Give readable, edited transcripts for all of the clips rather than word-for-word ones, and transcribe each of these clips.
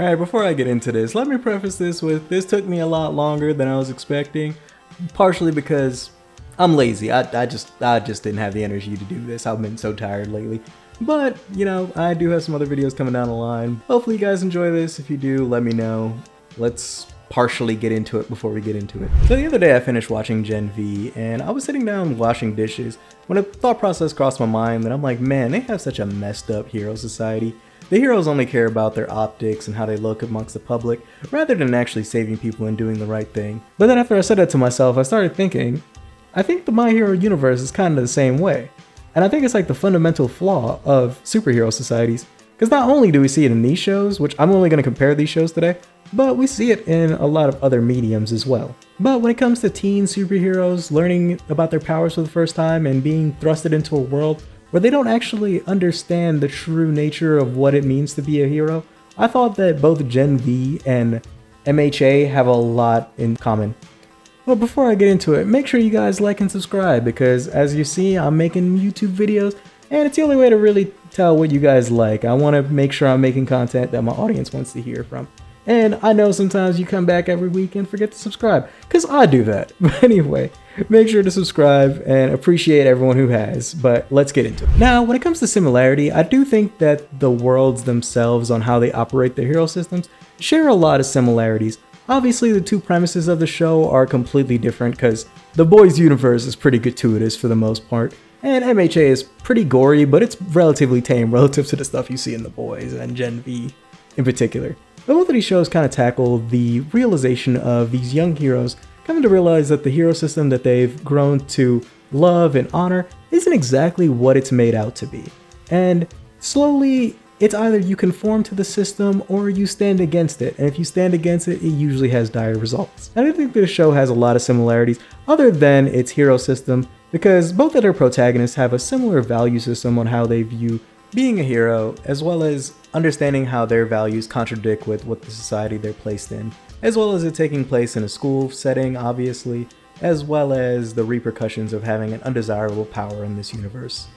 Alright, before I get into this, let me preface this with this took me a lot longer than I was expecting, partially because I'm lazy. I just didn't have the energy to do this. I've been so tired lately. But, you know, I do have some other videos coming down the line. Hopefully you guys enjoy this. If you do, let me know. Let's partially get into it before we get into it. So the other day I finished watching Gen V and I was sitting down washing dishes when a thought process crossed my mind that I'm like, man, they have such a messed up hero society. The heroes only care about their optics and how they look amongst the public, rather than actually saving people and doing the right thing. But then after I said that to myself, I started thinking, I think the My Hero universe is kind of the same way. And I think it's like the fundamental flaw of superhero societies. Because not only do we see it in these shows, which I'm only going to compare these shows today, but we see it in a lot of other mediums as well. But when it comes to teen superheroes learning about their powers for the first time and being thrusted into a world where they don't actually understand the true nature of what it means to be a hero, I thought that both Gen V and MHA have a lot in common. Well, before I get into it, make sure you guys like and subscribe because as you see, I'm making YouTube videos and it's the only way to really tell what you guys like. I want to make sure I'm making content that my audience wants to hear from. And I know sometimes you come back every week and forget to subscribe, because I do that. But anyway, make sure to subscribe and appreciate everyone who has, but let's get into it. Now, when it comes to similarity, I do think that the worlds themselves on how they operate their hero systems share a lot of similarities. Obviously, the two premises of the show are completely different because the boys' universe is pretty gratuitous for the most part, and MHA is pretty gory, but it's relatively tame relative to the stuff you see in the boys and Gen V in particular. But both of these shows kind of tackle the realization of these young heroes coming to realize that the hero system that they've grown to love and honor isn't exactly what it's made out to be. And slowly, it's either you conform to the system or you stand against it. And if you stand against it, it usually has dire results. And I think this show has a lot of similarities other than its hero system because both of their protagonists have a similar value system on how they view being a hero, as well as understanding how their values contradict with what the society they're placed in, as well as it taking place in a school setting, obviously, as well as the repercussions of having an undesirable power in this universe.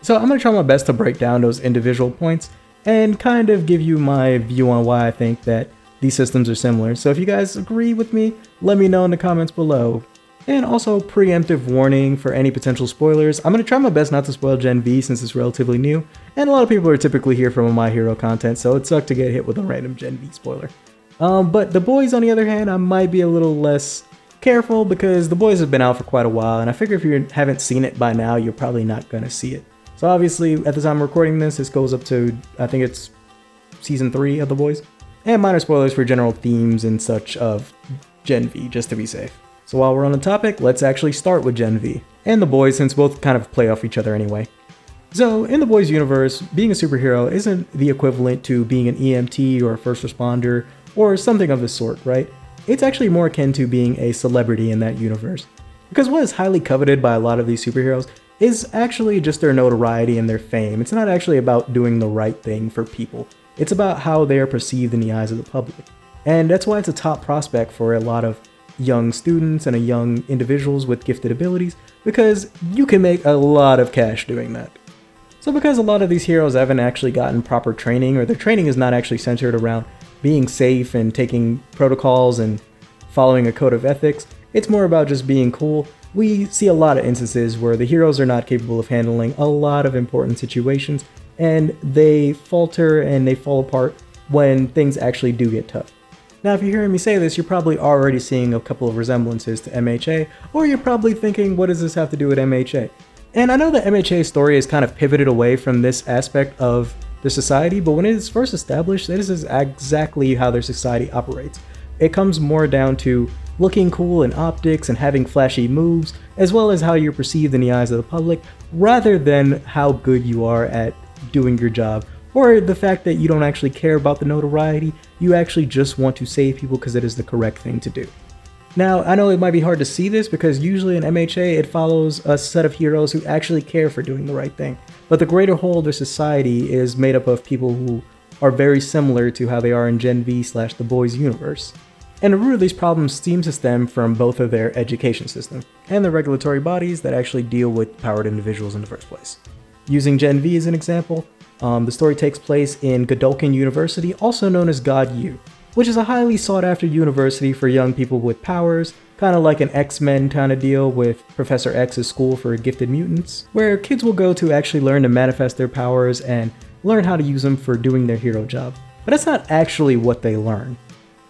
So I'm going to try my best to break down those individual points and kind of give you my view on why I think that these systems are similar. So if you guys agree with me, let me know in the comments below. And also preemptive warning for any potential spoilers. I'm going to try my best not to spoil Gen V since it's relatively new, and a lot of people are typically here from My Hero content, so it sucked to get hit with a random Gen V spoiler. But The Boys, on the other hand, I might be a little less careful because The Boys have been out for quite a while, and I figure if you haven't seen it by now, you're probably not going to see it. So obviously, at the time I'm recording this, this goes up to, I think it's Season 3 of The Boys, and minor spoilers for general themes and such of Gen V, just to be safe. So while we're on the topic, let's actually start with Gen V and The Boys since both kind of play off each other anyway. So in The Boys universe, being a superhero isn't the equivalent to being an EMT or a first responder or something of the sort, right? It's actually more akin to being a celebrity in that universe. Because what is highly coveted by a lot of these superheroes is actually just their notoriety and their fame. It's not actually about doing the right thing for people. It's about how they are perceived in the eyes of the public. And that's why it's a top prospect for a lot of young students and young individuals with gifted abilities, because you can make a lot of cash doing that. So because a lot of these heroes haven't actually gotten proper training, or their training is not actually centered around being safe and taking protocols and following a code of ethics, it's more about just being cool. We see a lot of instances where the heroes are not capable of handling a lot of important situations, and they falter and they fall apart when things actually do get tough. Now, if you're hearing me say this, you're probably already seeing a couple of resemblances to MHA, or you're probably thinking, what does this have to do with MHA? And I know that MHA's story is kind of pivoted away from this aspect of the society, but when it is first established, this is exactly how their society operates. It comes more down to looking cool in optics and having flashy moves, as well as how you're perceived in the eyes of the public, rather than how good you are at doing your job, or the fact that you don't actually care about the notoriety, you actually just want to save people because it is the correct thing to do. Now, I know it might be hard to see this because usually in MHA it follows a set of heroes who actually care for doing the right thing, but the greater whole of their society is made up of people who are very similar to how they are in Gen V/The Boys universe. And the root of these problems seems to stem from both of their education system and the regulatory bodies that actually deal with powered individuals in the first place. Using Gen V as an example, The story takes place in Godolkin University, also known as God U, which is a highly sought after university for young people with powers, kind of like an X-Men kind of deal with Professor X's school for gifted mutants, where kids will go to actually learn to manifest their powers and learn how to use them for doing their hero job. But that's not actually what they learn.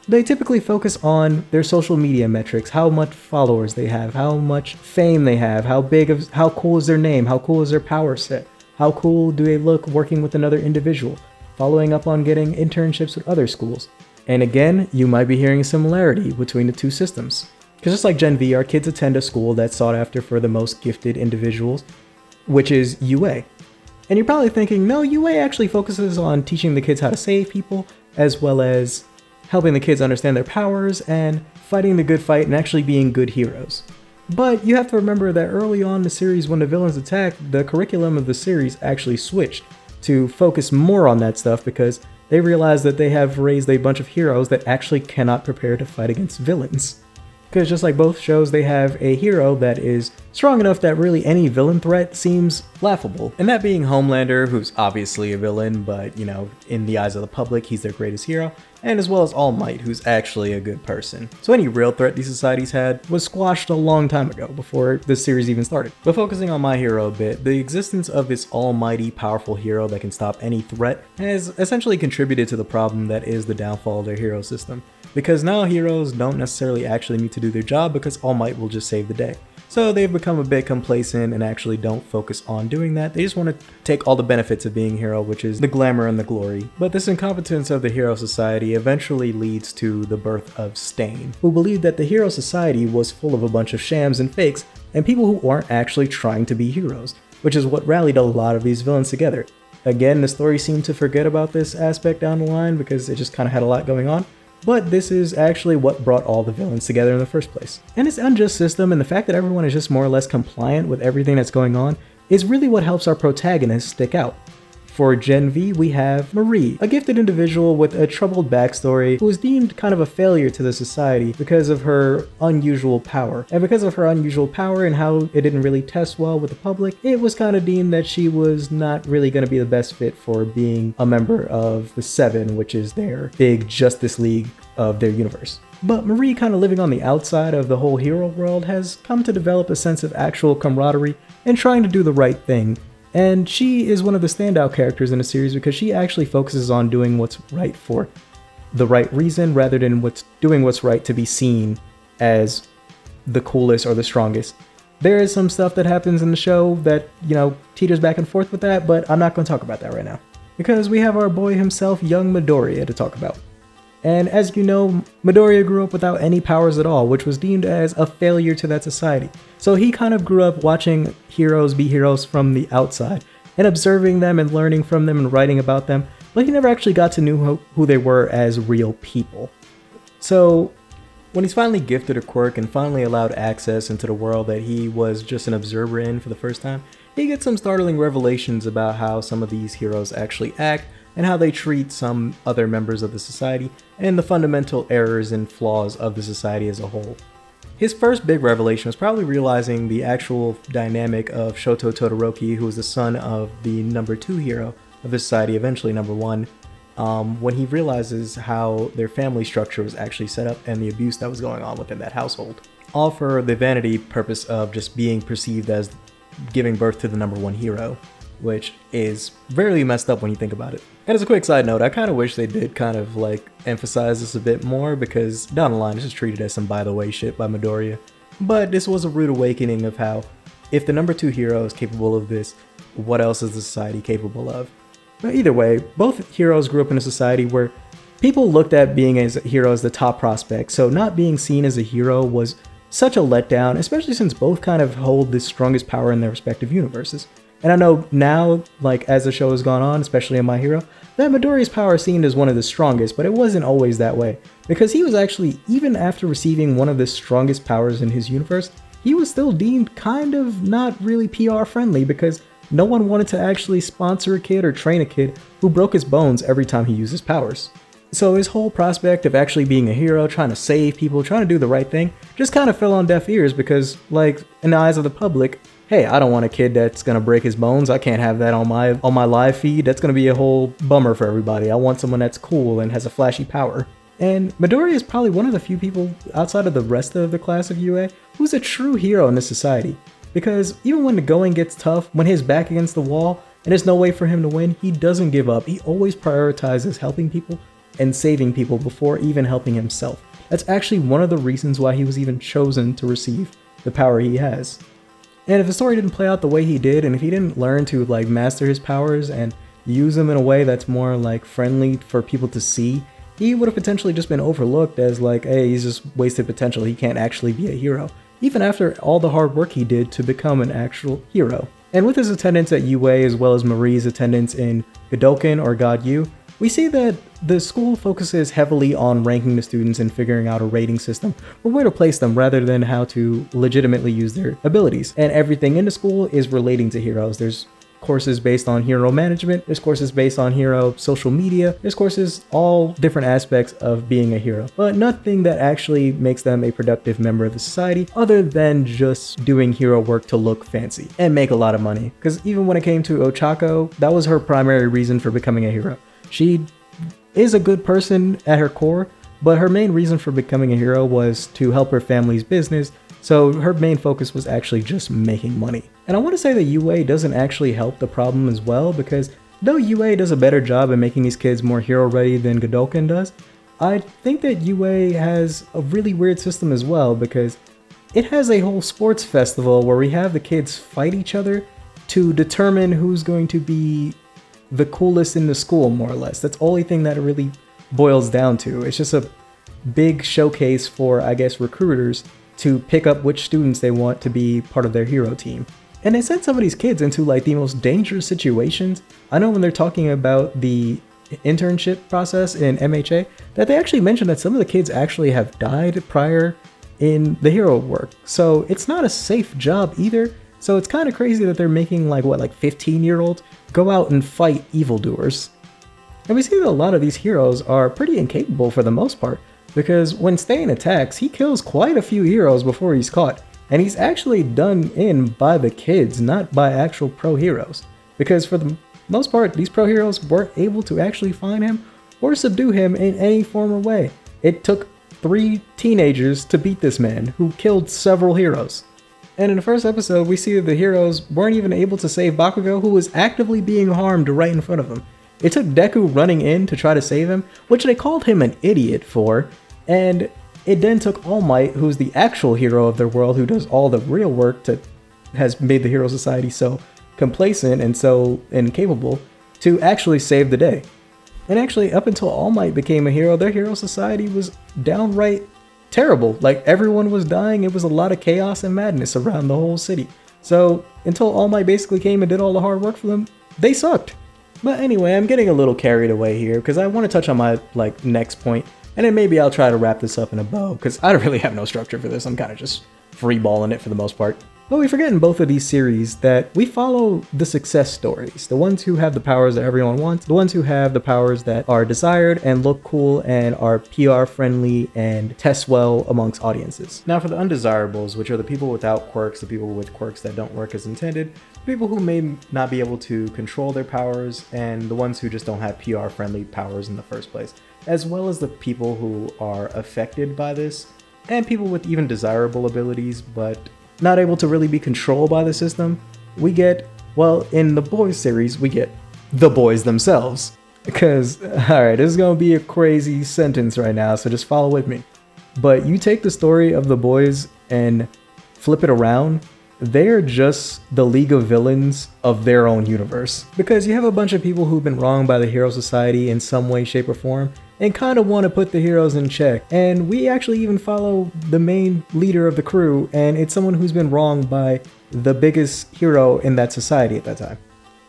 They typically focus on their social media metrics, how much followers they have, how much fame they have, how cool is their name, how cool is their power set, how cool do they look working with another individual, following up on getting internships with other schools. And again, you might be hearing a similarity between the two systems. Because just like Gen V, our kids attend a school that's sought after for the most gifted individuals, which is UA. And you're probably thinking, no, UA actually focuses on teaching the kids how to save people, as well as helping the kids understand their powers and fighting the good fight and actually being good heroes. But you have to remember that early on in the series, when the villains attacked, the curriculum of the series actually switched to focus more on that stuff because they realized that they have raised a bunch of heroes that actually cannot prepare to fight against villains. Because just like both shows, they have a hero that is strong enough that really any villain threat seems laughable. And that being Homelander, who's obviously a villain, but you know, in the eyes of the public, he's their greatest hero. And as well as All Might, who's actually a good person. So any real threat these societies had was squashed a long time ago, before this series even started. But focusing on my hero a bit, the existence of this almighty, powerful hero that can stop any threat has essentially contributed to the problem that is the downfall of their hero system. Because now heroes don't necessarily actually need to do their job because All Might will just save the day. So they've become a bit complacent and actually don't focus on doing that. They just want to take all the benefits of being a hero, which is the glamour and the glory. But this incompetence of the hero society eventually leads to the birth of Stain, who believed that the hero society was full of a bunch of shams and fakes and people who aren't actually trying to be heroes, which is what rallied a lot of these villains together. Again, the story seemed to forget about this aspect down the line because it just kind of had a lot going on. But this is actually what brought all the villains together in the first place. And this unjust system and the fact that everyone is just more or less compliant with everything that's going on is really what helps our protagonists stick out. For Gen V, we have Marie, a gifted individual with a troubled backstory who was deemed kind of a failure to the society because of her unusual power. And because of her unusual power and how it didn't really test well with the public, it was kind of deemed that she was not really going to be the best fit for being a member of the Seven, which is their big Justice League of their universe. But Marie, kind of living on the outside of the whole hero world, has come to develop a sense of actual camaraderie and trying to do the right thing. And she is one of the standout characters in the series because she actually focuses on doing what's right for the right reason rather than doing what's right to be seen as the coolest or the strongest. There is some stuff that happens in the show that, you know, teeters back and forth with that, but I'm not going to talk about that right now. Because we have our boy himself, young Midoriya, to talk about. And as you know, Midoriya grew up without any powers at all, which was deemed as a failure to that society. So he kind of grew up watching heroes be heroes from the outside, and observing them and learning from them and writing about them, but he never actually got to know who they were as real people. So when he's finally gifted a quirk and finally allowed access into the world that he was just an observer in for the first time, he gets some startling revelations about how some of these heroes actually act, and how they treat some other members of the society, and the fundamental errors and flaws of the society as a whole. His first big revelation was probably realizing the actual dynamic of Shoto Todoroki, who was the son of the number 2 hero of the society, eventually number 1, when he realizes how their family structure was actually set up and the abuse that was going on within that household. All for the vanity purpose of just being perceived as giving birth to the number 1 hero, which is very messed up when you think about it. And as a quick side note, I kind of wish they did kind of like emphasize this a bit more, because down the line this is treated as some by the way shit by Midoriya. But this was a rude awakening of how, if the number 2 hero is capable of this, what else is the society capable of? But either way, both heroes grew up in a society where people looked at being a hero as the top prospect, so not being seen as a hero was such a letdown, especially since both kind of hold the strongest power in their respective universes. And I know now, like as the show has gone on, especially in My Hero, that Midoriya's power is seen as one of the strongest, but it wasn't always that way. Because he was actually, even after receiving one of the strongest powers in his universe, he was still deemed kind of not really PR friendly, because no one wanted to actually sponsor a kid or train a kid who broke his bones every time he used his powers. So his whole prospect of actually being a hero, trying to save people, trying to do the right thing, just kind of fell on deaf ears because, like, in the eyes of the public, hey, I don't want a kid that's gonna break his bones. I can't have that on my live feed. That's gonna be a whole bummer for everybody. I want someone that's cool and has a flashy power. And Midori is probably one of the few people outside of the rest of the class of UA who's a true hero in this society. Because even when the going gets tough, when he's back against the wall and there's no way for him to win, he doesn't give up. He always prioritizes helping people and saving people before even helping himself. That's actually one of the reasons why he was even chosen to receive the power he has. And if the story didn't play out the way he did, and if he didn't learn to like master his powers and use them in a way that's more like friendly for people to see, he would have potentially just been overlooked as like, hey, he's just wasted potential. He can't actually be a hero, even after all the hard work he did to become an actual hero. And with his attendance at UA as well as Marie's attendance in Godoken or God U, we see that the school focuses heavily on ranking the students and figuring out a rating system for where to place them rather than how to legitimately use their abilities. And everything in the school is relating to heroes. There's courses based on hero management, there's courses based on hero social media, there's courses all different aspects of being a hero, but nothing that actually makes them a productive member of the society other than just doing hero work to look fancy and make a lot of money. Because even when it came to Ochako, that was her primary reason for becoming a hero. She is a good person at her core, but her main reason for becoming a hero was to help her family's business, so her main focus was actually just making money. And I want to say that UA doesn't actually help the problem as well, because though UA does a better job at making these kids more hero ready than Godoken does, I think that UA has a really weird system as well, because it has a whole sports festival where we have the kids fight each other to determine who's going to be the coolest in the school, more or less. That's the only thing that it really boils down to. It's just a big showcase for, I guess, recruiters to pick up which students they want to be part of their hero team. And they send some of these kids into like the most dangerous situations. I know when they're talking about the internship process in MHA, that they actually mention that some of the kids actually have died prior in the hero work. So it's not a safe job either. So it's kind of crazy that they're making like 15-year-olds go out and fight evildoers. And we see that a lot of these heroes are pretty incapable for the most part, because when Stain attacks, he kills quite a few heroes before he's caught. And he's actually done in by the kids, not by actual pro heroes. Because for the most part, these pro heroes weren't able to actually find him or subdue him in any form or way. It took 3 teenagers to beat this man, who killed several heroes. And in the first episode, we see that the heroes weren't even able to save Bakugo, who was actively being harmed right in front of them. It took Deku running in to try to save him, which they called him an idiot for, and it then took All Might, who's the actual hero of their world, who does all the real work, has made the Hero Society so complacent and so incapable, to actually save the day. And actually, up until All Might became a hero, their Hero Society was downright terrible. Like, everyone was dying, it was a lot of chaos and madness around the whole city. So, until All Might basically came and did all the hard work for them, they sucked. But anyway, I'm getting a little carried away here, because I want to touch on my, next point, and then maybe I'll try to wrap this up in a bow, because I really have no structure for this. I'm kind of just freeballing it for the most part. But we forget in both of these series that we follow the success stories, the ones who have the powers that everyone wants, the ones who have the powers that are desired and look cool and are PR friendly and test well amongst audiences. Now for the undesirables, which are the people without quirks, the people with quirks that don't work as intended, people who may not be able to control their powers, and the ones who just don't have PR friendly powers in the first place, as well as the people who are affected by this, and people with even desirable abilities but not able to really be controlled by the system. We get, well, in the boys series, we get the boys themselves. Because, alright, this is gonna be a crazy sentence right now, so just follow with me. But you take the story of the boys and flip it around, they're just the League of Villains of their own universe. Because you have a bunch of people who've been wronged by the Hero Society in some way, shape, or form, and kind of want to put the heroes in check. And we actually even follow the main leader of the crew, and it's someone who's been wronged by the biggest hero in that society at that time.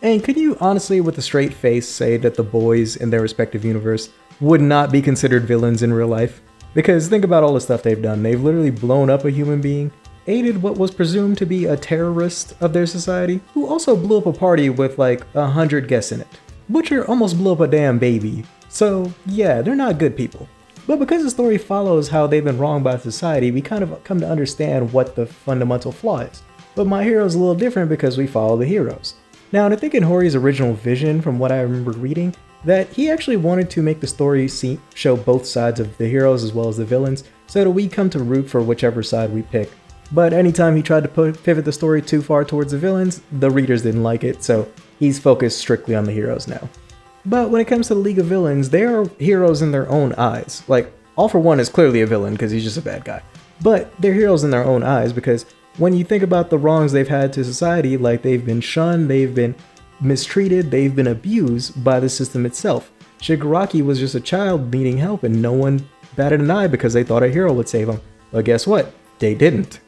And could you honestly, with a straight face, say that the boys in their respective universe would not be considered villains in real life? Because think about all the stuff they've done. They've literally blown up a human being, aided what was presumed to be a terrorist of their society, who also blew up a party with 100 guests in it. Butcher almost blew up a damn baby. So yeah, they're not good people. But because the story follows how they've been wronged by society, we kind of come to understand what the fundamental flaw is. But My Hero is a little different because we follow the heroes. Now, I think in Hori's original vision, from what I remember reading, that he actually wanted to make the story show both sides of the heroes as well as the villains, so that we come to root for whichever side we pick. But anytime he tried to pivot the story too far towards the villains, the readers didn't like it, so he's focused strictly on the heroes now. But when it comes to the League of Villains, they are heroes in their own eyes. Like, All For One is clearly a villain because he's just a bad guy. But they're heroes in their own eyes because when you think about the wrongs they've had to society, like they've been shunned, they've been mistreated, they've been abused by the system itself. Shigaraki was just a child needing help and no one batted an eye because they thought a hero would save him. But guess what? They didn't.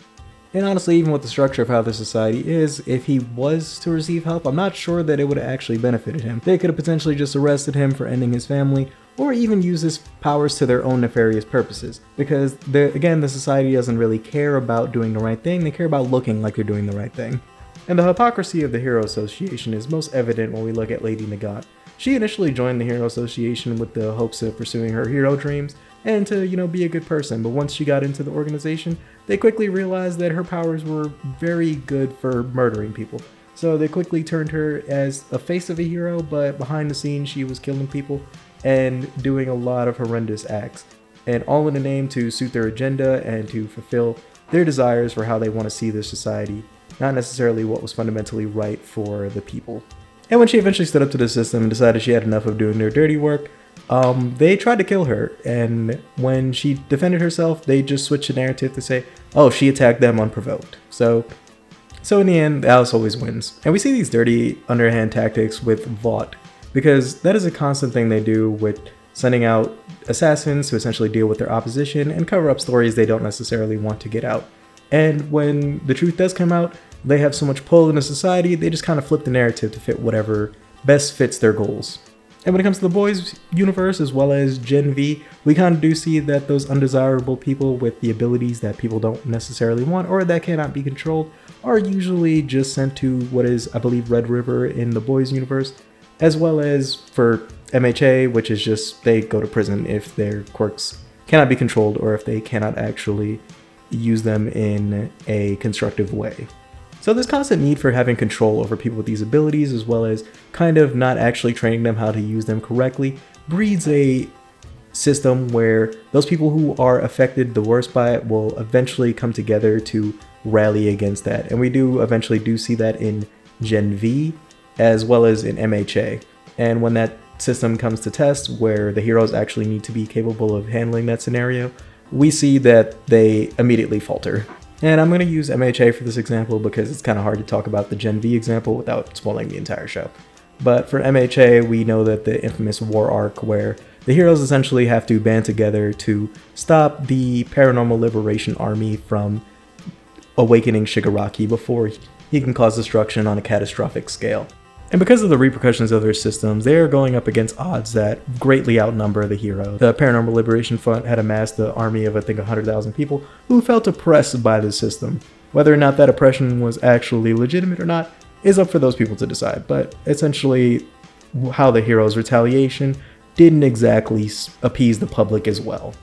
And honestly, even with the structure of how the society is, if he was to receive help, I'm not sure that it would have actually benefited him. They could have potentially just arrested him for ending his family, or even used his powers to their own nefarious purposes. Because, the society doesn't really care about doing the right thing, they care about looking like they're doing the right thing. And the hypocrisy of the Hero Association is most evident when we look at Lady Nagant. She initially joined the Hero Association with the hopes of pursuing her hero dreams, and to, be a good person, but once she got into the organization, they quickly realized that her powers were very good for murdering people. So they quickly turned her as a face of a hero, but behind the scenes she was killing people and doing a lot of horrendous acts. And all in the name to suit their agenda and to fulfill their desires for how they want to see this society, not necessarily what was fundamentally right for the people. And when she eventually stood up to the system and decided she had enough of doing their dirty work, they tried to kill her, and when she defended herself, they just switched the narrative to say, oh, she attacked them unprovoked. So in the end, Alice always wins. And we see these dirty, underhand tactics with Vought, because that is a constant thing they do with sending out assassins to essentially deal with their opposition and cover up stories they don't necessarily want to get out. And when the truth does come out, they have so much pull in the society, they just kind of flip the narrative to fit whatever best fits their goals. And when it comes to the boys universe as well as Gen V, we kind of do see that those undesirable people with the abilities that people don't necessarily want or that cannot be controlled are usually just sent to what is, I believe, Red River in the boys universe, as well as for MHA, which is just they go to prison if their quirks cannot be controlled or if they cannot actually use them in a constructive way. So this constant need for having control over people with these abilities, as well as kind of not actually training them how to use them correctly, breeds a system where those people who are affected the worst by it will eventually come together to rally against that. And we do eventually see that in Gen V as well as in MHA. And when that system comes to test, where the heroes actually need to be capable of handling that scenario, we see that they immediately falter. And I'm going to use MHA for this example because it's kind of hard to talk about the Gen V example without spoiling the entire show. But for MHA, we know that the infamous war arc where the heroes essentially have to band together to stop the Paranormal Liberation Army from awakening Shigaraki before he can cause destruction on a catastrophic scale. And because of the repercussions of their systems, they are going up against odds that greatly outnumber the hero. The Paranormal Liberation Front had amassed an army of, I think, 100,000 people who felt oppressed by the system. Whether or not that oppression was actually legitimate or not is up for those people to decide, but essentially how the hero's retaliation didn't exactly appease the public as well.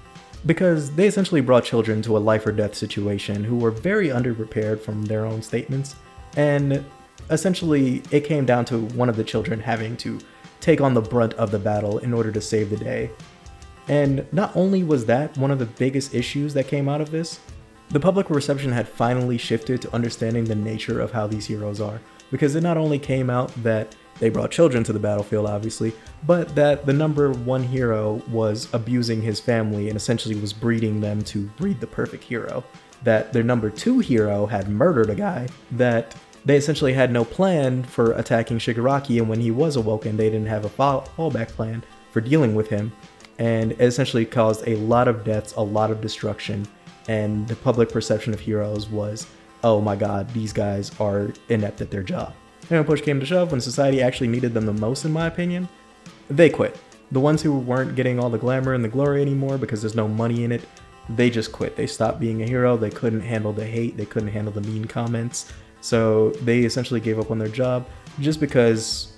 Because they essentially brought children to a life or death situation who were very underprepared from their own statements, and essentially, it came down to one of the children having to take on the brunt of the battle in order to save the day. And not only was that one of the biggest issues that came out of this, the public reception had finally shifted to understanding the nature of how these heroes are. Because it not only came out that they brought children to the battlefield, obviously, but that the number one hero was abusing his family and essentially was breeding them to breed the perfect hero. That their number two hero had murdered a guy, that they essentially had no plan for attacking Shigaraki, and when he was awoken, they didn't have a fallback plan for dealing with him, and it essentially caused a lot of deaths, a lot of destruction, and the public perception of heroes was, oh my god, these guys are inept at their job. And when push came to shove, when society actually needed them the most, in my opinion, they quit. The ones who weren't getting all the glamour and the glory anymore because there's no money in it, they just quit. They stopped being a hero, they couldn't handle the hate, they couldn't handle the mean comments. So they essentially gave up on their job just because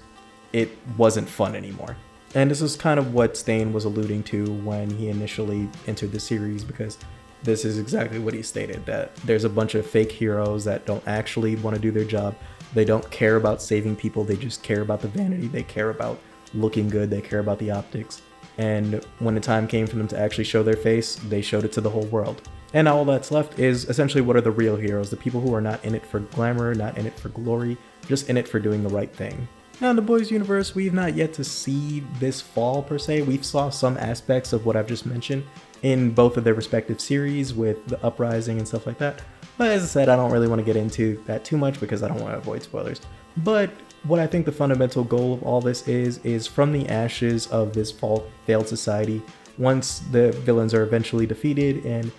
it wasn't fun anymore. And this is kind of what Stain was alluding to when he initially entered the series, because this is exactly what he stated, that there's a bunch of fake heroes that don't actually want to do their job. They don't care about saving people, they just care about the vanity, they care about looking good, they care about the optics. And when the time came for them to actually show their face, they showed it to the whole world. And all that's left is essentially what are the real heroes, the people who are not in it for glamour, not in it for glory, just in it for doing the right thing. Now in the boys universe, we've not yet to see this fall per se. We've saw some aspects of what I've just mentioned in both of their respective series with the uprising and stuff like that. But as I said, I don't really want to get into that too much because I don't want to avoid spoilers. But what I think the fundamental goal of all this is from the ashes of this failed society, once the villains are eventually defeated and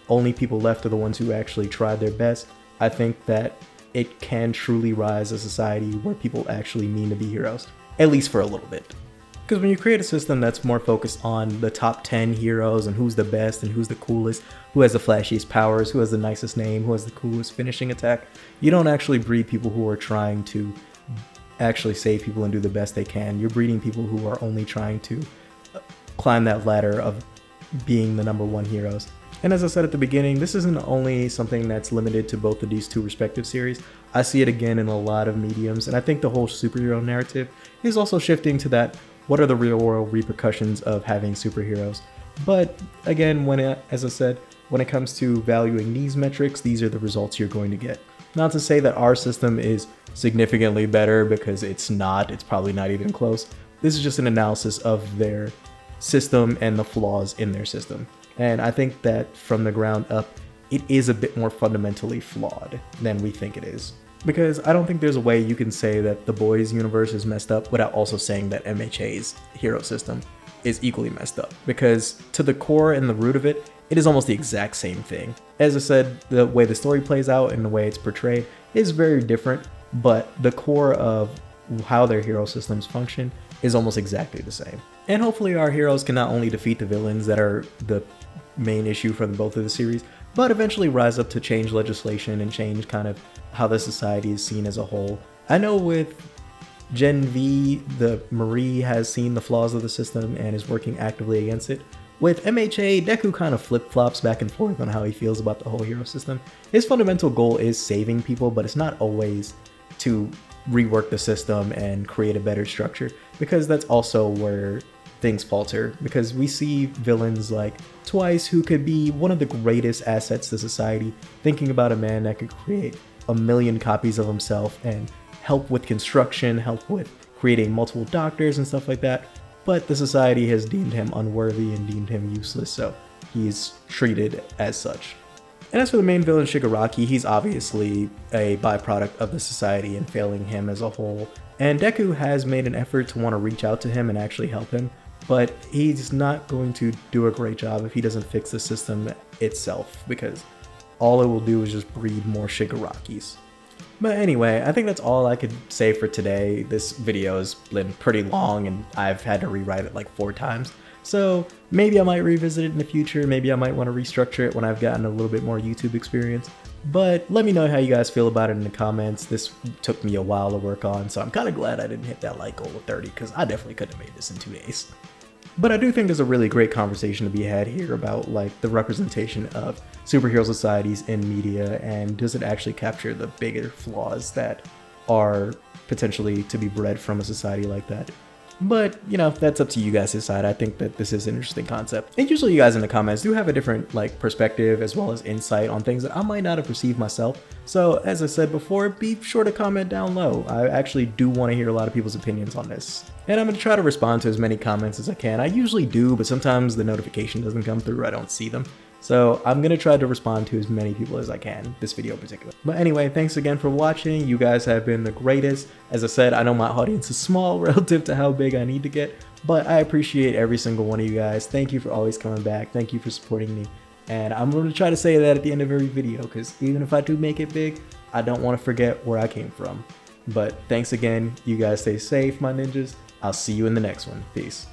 only people left are the ones who actually tried their best, I think that it can truly rise a society where people actually mean to be heroes, at least for a little bit. Because when you create a system that's more focused on the top 10 heroes and who's the best and who's the coolest, who has the flashiest powers, who has the nicest name, who has the coolest finishing attack, you don't actually breed people who are trying to actually save people and do the best they can. You're breeding people who are only trying to climb that ladder of being the number one heroes. And as I said at the beginning, this isn't only something that's limited to both of these two respective series. I see it again in a lot of mediums, and I think the whole superhero narrative is also shifting to that, what are the real world repercussions of having superheroes? But again, as I said, when it comes to valuing these metrics, these are the results you're going to get. Not to say that our system is significantly better, because it's not, it's probably not even close. This is just an analysis of their system and the flaws in their system. And I think that from the ground up, it is a bit more fundamentally flawed than we think it is. Because I don't think there's a way you can say that the boys universe is messed up without also saying that MHA's hero system is equally messed up. Because to the core and the root of it, it is almost the exact same thing. As I said, the way the story plays out and the way it's portrayed is very different, but the core of how their hero systems function is almost exactly the same. And hopefully our heroes can not only defeat the villains that are the main issue for both of the series, but eventually rise up to change legislation and change kind of how the society is seen as a whole. I know with Gen V, the Marie has seen the flaws of the system and is working actively against it. With MHA, Deku kind of flip-flops back and forth on how he feels about the whole hero system. His fundamental goal is saving people, but it's not always to rework the system and create a better structure, because that's also where things falter, because we see villains like Twice, who could be one of the greatest assets to society, thinking about a man that could create 1 million copies of himself and help with construction, help with creating multiple doctors and stuff like that, but the society has deemed him unworthy and deemed him useless, so he's treated as such. And as for the main villain Shigaraki, he's obviously a byproduct of the society and failing him as a whole, and Deku has made an effort to want to reach out to him and actually help him, but he's not going to do a great job if he doesn't fix the system itself, because all it will do is just breed more Shigarakis. But anyway, I think that's all I could say for today. This video has been pretty long and I've had to rewrite it like 4 times. So maybe I might revisit it in the future, maybe I might want to restructure it when I've gotten a little bit more YouTube experience. But let me know how you guys feel about it in the comments. This took me a while to work on, so I'm kind of glad I didn't hit that like goal of 30, because I definitely couldn't have made this in 2 days. But I do think there's a really great conversation to be had here about like the representation of superhero societies in media, and does it actually capture the bigger flaws that are potentially to be bred from a society like that. But, you know, that's up to you guys to decide. I think that this is an interesting concept. And usually you guys in the comments do have a different like perspective as well as insight on things that I might not have perceived myself. So as I said before, be sure to comment down low. I actually do want to hear a lot of people's opinions on this. And I'm going to try to respond to as many comments as I can. I usually do, but sometimes the notification doesn't come through. I don't see them. So I'm going to try to respond to as many people as I can, this video in particular. But anyway, thanks again for watching. You guys have been the greatest. As I said, I know my audience is small relative to how big I need to get, but I appreciate every single one of you guys. Thank you for always coming back. Thank you for supporting me. And I'm going to try to say that at the end of every video, because even if I do make it big, I don't want to forget where I came from. But thanks again. You guys stay safe, my ninjas. I'll see you in the next one. Peace.